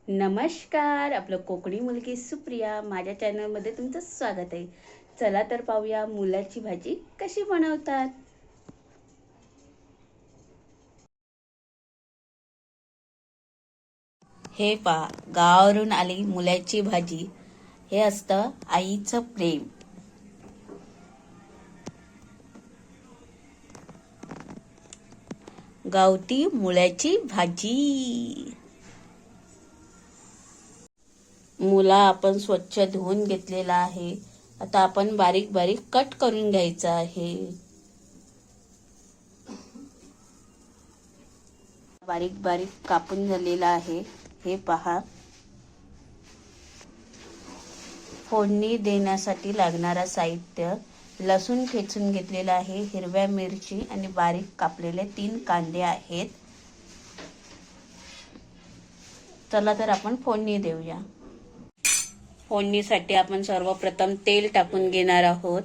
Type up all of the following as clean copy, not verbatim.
नमस्कार. आपलं कोकणी मुलगी सुप्रिया माझ्या चॅनलमध्ये तुमचं स्वागत आहे. चला तर पाहूया मुलाची भाजी कशी बनवतात. हे पहा, गावावरून आली मुलाची भाजी. हे असतं आईचं प्रेम. गावठी मुलाची भाजी. मुला आपण स्वच्छ धुवून घेतलेला आहे. आता आपण बारीक बारीक कट करून घ्यायचं आहे. बारीक बारीक कापून झालेला आहे. हे पहा, फोडणी देण्यासाठी लागणारा साहित्य: लसूण ठेचून घेतलेला आहे, हिरव्या मिरची आणि बारीक कापलेले 3 कांदे आहेत. चला तर आपण फोडणी देऊया. फोडणीसाठी आपण सर्वप्रथम तेल टाकून घेणार आहोत.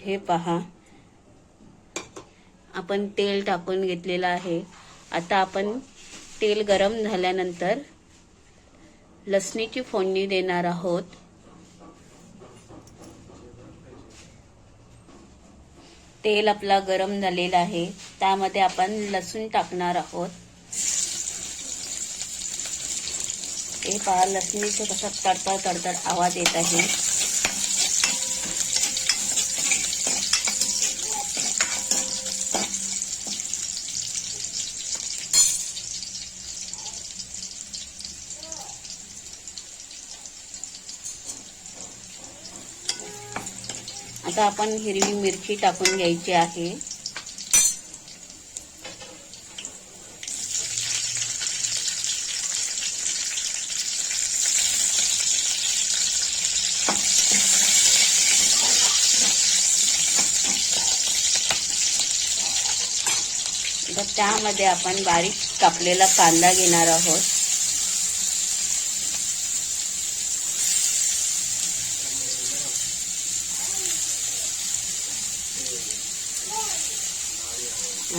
हे पहा, आपण तेल टाकून घेतलेलं आहे. आता आपण तेल गरम झाल्यानंतर लसणीची फोडणी देणार आहोत. तेल आपला गरम झालेला आहे. त्यामध्ये आपण लसूण टाकणार आहोत. हे पहा, लसणीचं कसं तडतड तडतड आवाज येत आहे. आता आपण हिरवी मिरची टाकून घ्यायची आहे. आता त्यामध्ये आपण बारीक कापलेला कांदा घेणार आहोत.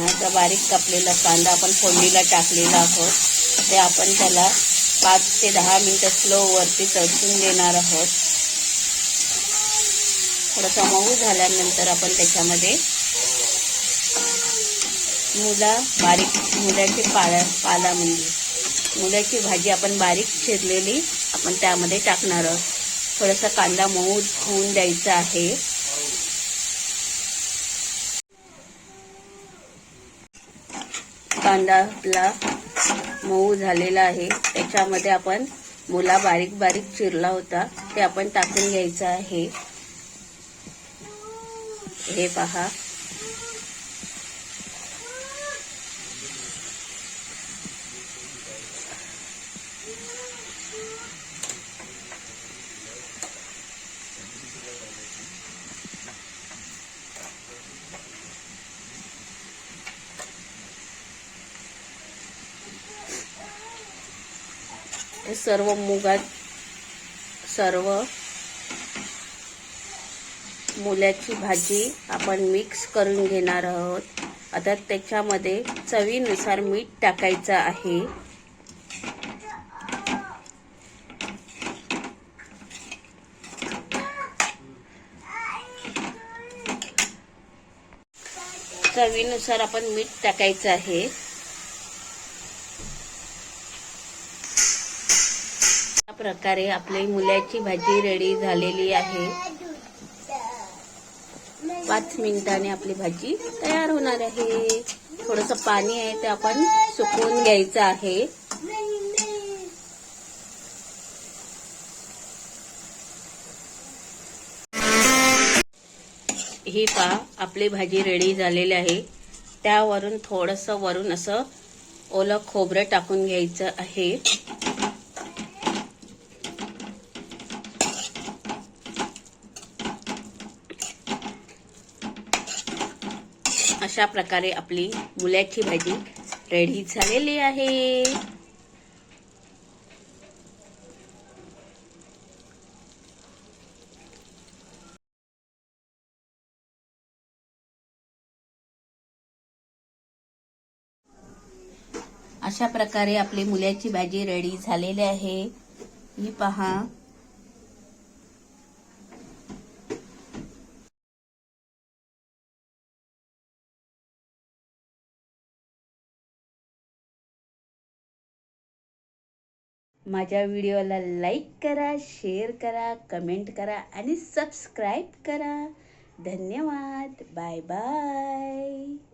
आता बारीक कापलेला कांदा आपण फोडणीला टाकलेला आहोत. ते आपण त्याला 5 ते 10 मिनिटं स्लो वरती तळसून देणार आहोत. थोडंसं मऊ झाल्यानंतर आपण त्याच्यामध्ये मुलाची पाला म्हणजे मुलाची भाजी आपण बारीक चिरलेली आपण त्यामध्ये टाकणार आहोत. थोडासा कांदा मऊ होऊन द्यायचा आहे. कांदा आपला मऊ झालेला आहे. त्याच्यामध्ये आपण मुला बारीक बारीक चिरला होता ते आपण टाकून घ्यायचं आहे. हे पहा, सर्व मुलाची भाजी आपण मिक्स करून घेणार आहोत. आता त्याच्यामध्ये चवीनुसार मीठ टाकायचं आहे. चवीनुसार आपण मीठ टाकायचं आहे. अशा प्रकारे आपली मुलाची भाजी रेडी झालेली आहे. 5 मिनिटांनी आपली भाजी तयार होणार आहे. थोडंसं पाणी आहे ते आपण सुकवून घ्यायचं आहे. ही पहा, आपली भाजी रेडी झालेली आहे. त्यावरून थोडंसं वरून असं ओलं खोबरं टाकून घ्यायचं आहे. अशा प्रकारे आपली मुलाची भाजी रेडी झालेली आहे. अशा प्रकारे आपली मुल्याची भाजी रेडी झालेली आहे. ही पहा. माझ्या व्हिडिओला लाईक करा, शेअर करा, कमेंट करा आणि सबस्क्राईब करा. धन्यवाद. Bye bye.